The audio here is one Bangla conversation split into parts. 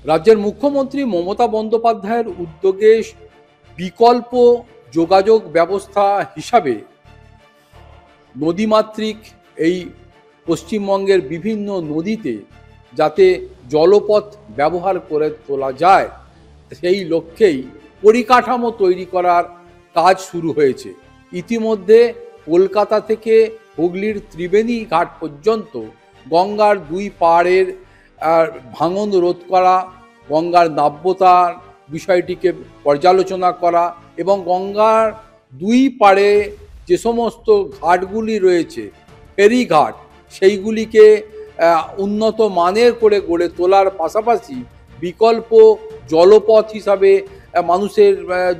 রাজ্যের মুখ্যমন্ত্রী মমতা বন্দ্যোপাধ্যায়ের উদ্যোগে বিকল্প যোগাযোগ ব্যবস্থা হিসাবে নদীমাতৃক এই পশ্চিমবঙ্গের বিভিন্ন নদীতে যাতে জলপথ ব্যবহার করে তোলা যায় সেই লক্ষ্যেই পরিকাঠামো তৈরি করার কাজ শুরু হয়েছে। ইতিমধ্যে কলকাতা থেকে হুগলির ত্রিবেণী ঘাট পর্যন্ত গঙ্গার দুই পাড়ের ভাঙন রোধ করা, গঙ্গার নাব্যতার বিষয়টিকে পর্যালোচনা করা এবং গঙ্গার দুই পাড়ে যে সমস্ত ঘাটগুলি রয়েছে ফেরিঘাট সেইগুলিকে উন্নত মানের করে গড়ে তোলার পাশাপাশি বিকল্প জলপথ হিসাবে মানুষের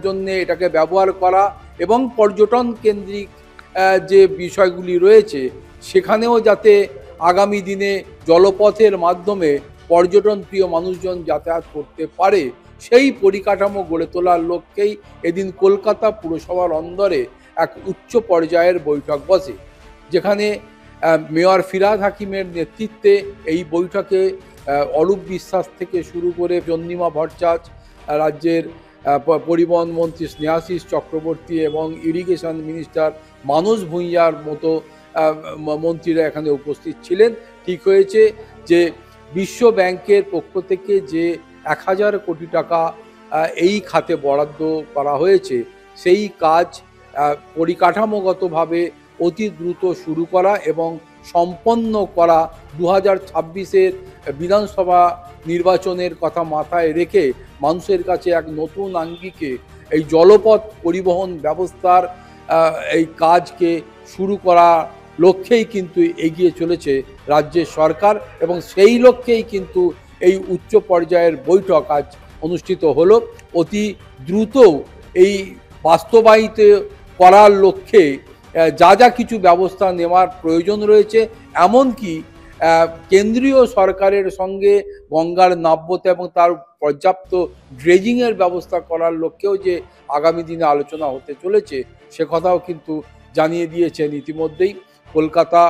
জন্য এটাকে ব্যবহার করা এবং পর্যটন কেন্দ্রিক যে বিষয়গুলি রয়েছে সেখানেও যাতে আগামী দিনে জলপথের মাধ্যমে পর্যটন প্রিয় মানুষজন যাতায়াত করতে পারে সেই পরিকাঠামো গড়ে তোলার লক্ষ্যেই এদিন কলকাতা পুরসভার অন্দরে এক উচ্চ পর্যায়ের বৈঠক বসে, যেখানে মেয়র ফিরহাদ হাকিমের নেতৃত্বে এই বৈঠকে অরূপ বিশ্বাস থেকে শুরু করে চন্দ্রিমা ভট্টাচার্য, রাজ্যের পরিবহন মন্ত্রী স্নেহাশিস চক্রবর্তী এবং ইরিগেশন মিনিস্টার মানস ভূঁইয়ার মতো মন্ত্রীরা এখানে উপস্থিত ছিলেন। ঠিক হয়েছে যে বিশ্ব ব্যাংকের পক্ষ থেকে যে 1000 কোটি টাকা এই খাতে বরাদ্দ করা হয়েছে সেই কাজ পরিকাঠামোগতভাবে অতি দ্রুত শুরু করা এবং সম্পন্ন করা 2026-এর বিধানসভা নির্বাচনের কথা মাথায় রেখে মানুষের কাছে এক নতুন আঙ্গিকে এই জলপথ পরিবহন ব্যবস্থার এই কাজকে শুরু করা লক্ষ্যেই কিন্তু এগিয়ে চলেছে রাজ্যের সরকার এবং সেই লক্ষ্যেই কিন্তু এই উচ্চ পর্যায়ের বৈঠক আজ অনুষ্ঠিত হলো। অতি দ্রুত এই বাস্তবায়িত করার লক্ষ্যে যা যা কিছু ব্যবস্থা নেওয়ার প্রয়োজন রয়েছে, এমনকি কেন্দ্রীয় সরকারের সঙ্গে গঙ্গার নাব্যতা এবং তার পর্যাপ্ত ড্রেজিংয়ের ব্যবস্থা করার লক্ষ্যেও যে আগামী দিনে আলোচনা হতে চলেছে সে কথাও কিন্তু জানিয়ে দিয়েছেন ইতিমধ্যেই কলকাতা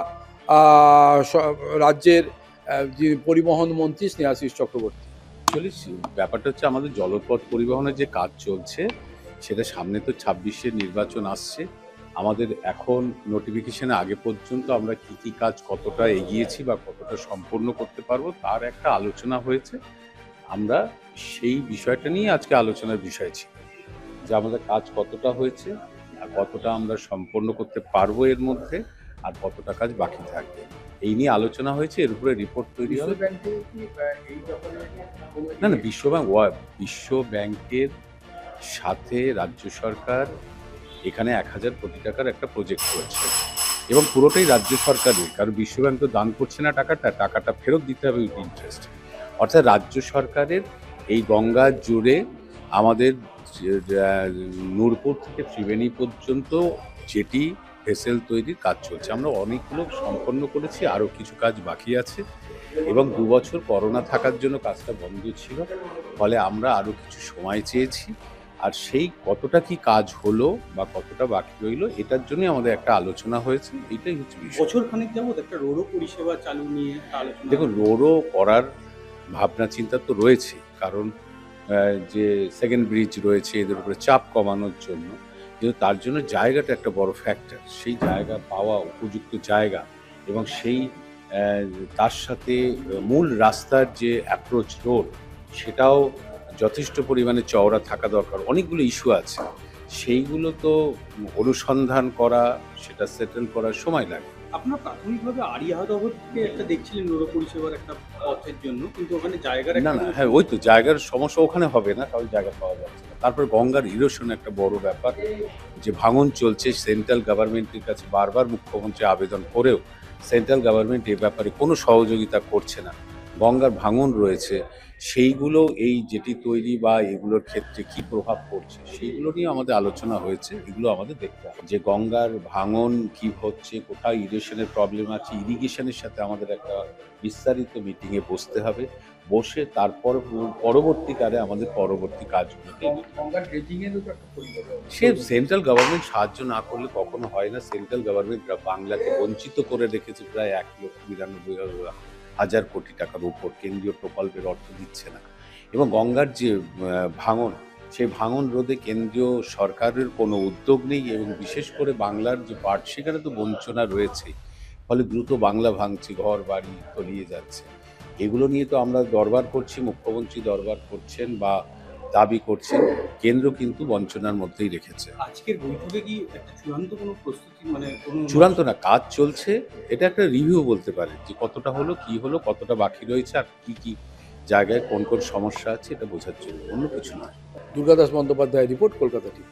রাজ্যের যে পরিবহন মন্ত্রী স্নেহাশিস চক্রবর্তী। ব্যাপারটা হচ্ছে আমাদের জলপথ পরিবহনের যে কাজ চলছে সেটা সামনে তো 26-এর নির্বাচন আসছে। আমাদের এখন নোটিফিকেশনে আগে পর্যন্ত আমরা কি কি কাজ কতটা এগিয়েছি বা কতটা সম্পূর্ণ করতে পারবো তার একটা আলোচনা হয়েছে। আমরা সেই বিষয়টা নিয়ে আজকে আলোচনার বিষয় ছিল যে আমাদের কাজ কতটা হয়েছে আর কতটা আমরা সম্পন্ন করতে পারবো এর মধ্যে আর কতটা কাজ বাকি থাকবে এই নিয়ে আলোচনা হয়েছে। এর উপরে রিপোর্ট তৈরি হবে। না না, বিশ্ব ব্যাংকের সাথে রাজ্য সরকার এখানে 1000 কোটি টাকার একটা প্রজেক্ট করছে এবং পুরোটাই রাজ্য সরকারের, কারণ বিশ্বব্যাংক তো দান করছে না টাকাটা ফেরত দিতে হবে উইথ ইন্টারেস্ট। অর্থাৎ রাজ্য সরকারের এই গঙ্গা জুড়ে আমাদের নূরপুর থেকে ত্রিবেণী পর্যন্ত যেটি ভেসেল তৈরির কাজ চলছে, আমরা অনেকগুলো সম্পন্ন করেছি, আরও কিছু কাজ বাকি আছে এবং 2 বছর করোনা থাকার জন্য কাজটা বন্ধ ছিল, ফলে আমরা আরও কিছু সময় চেয়েছি। আর সেই কতটা কি কাজ হলো বা কতটা বাকি রইল এটার জন্য আমাদের একটা আলোচনা হয়েছে। এটাই হচ্ছে বিষয়। বছর খানিক যাবত একটা রোরো পরিষেবা চালু নিয়ে আলোচনা। দেখুন, রোরো করার ভাবনা চিন্তা তো রয়েছে, কারণ যে সেকেন্ড ব্রিজ রয়েছে এদের উপরে চাপ কমানোর জন্য, কিন্তু তার জন্য জায়গাটা একটা বড় ফ্যাক্টর। সেই জায়গা পাওয়া, উপযুক্ত জায়গা এবং সেই তার সাথে মূল রাস্তার যে অ্যাপ্রোচ রোড সেটাও যথেষ্ট পরিমাণে চওড়া থাকা দরকার। অনেকগুলো ইস্যু আছে, সেইগুলো তো অনুসন্ধান করা, সেটা সেটেল করার সময় লাগে। আপনার প্রাথমিকভাবে আড়িয়াদহ থেকে একটা দেখছিলেন রোরো পরিষেবার একটা পথের জন্য, কিন্তু ওখানে জায়গার না না, হ্যাঁ ওই তো জায়গার সমস্যা, ওখানে হবে না, কারণ জায়গা পাওয়া যাচ্ছে না। তারপর গঙ্গার ইরোশন একটা বড় ব্যাপার, যে ভাঙন চলছে, সেন্ট্রাল গভর্নমেন্টের কাছে বারবার মুখ্যমন্ত্রী আবেদন করেও সেন্ট্রাল গভর্নমেন্ট এ ব্যাপারে কোনো সহযোগিতা করছে না। গঙ্গার ভাঙন রয়েছে, সেইগুলো এই যেটি তৈরি বা এগুলোর ক্ষেত্রে কি প্রভাব পড়ছে সেইগুলো নিয়ে আমাদের আলোচনা হয়েছে। এগুলো আমাদের দেখতে হবে যে গঙ্গার ভাঙন কি হচ্ছে, কোথায় ইরিগেশনের প্রবলেম আছে, ইরিগেশনের সাথে আমাদের একটা বিস্তারিত মিটিংয়ে বসতে হবে, বসে তারপর পরবর্তীকালে আমাদের পরবর্তী কাজগুলোকে সে সেন্ট্রাল গভর্নমেন্ট সাহায্য না করলে কখনো হয় না। সেন্ট্রাল গভর্নমেন্ট বাংলাকে বঞ্চিত করে রেখেছে প্রায় 1,92,000 কোটি টাকার উপর, কেন্দ্রীয় প্রকল্পের অর্থ দিচ্ছে না। এবং গঙ্গার যে ভাঙন, সেই ভাঙন রোধে কেন্দ্রীয় সরকারের কোনো উদ্যোগ নেই এবং বিশেষ করে বাংলার যে পাট সেখানে তো বঞ্চনা রয়েছে। ফলে দ্রুত বাংলা ভাঙছে, ঘর বাড়ি তলিয়ে যাচ্ছে। এগুলো নিয়ে তো আমরা দরবার করছি, মুখ্যমন্ত্রী দরবার করছেন বা দাবি করছেন, কেন্দ্র কিন্তু বঞ্চনার মধ্যেই রেখেছে। আজকের বৈঠকে কি একটা চূড়ান্ত কোনো প্রস্তুতি মানে কোনো চূড়ান্ত না, কাজ চলছে। এটা একটা রিভিউ বলতে পারে যে কতটা হলো, কি হলো, কতটা বাকি রয়েছে, আর কি কি জায়গায় কোন কোন সমস্যা আছে এটা বোঝার জন্য, অন্য কিছু নয়। Durgadas Bandyopadhyay report, Kolkata TV.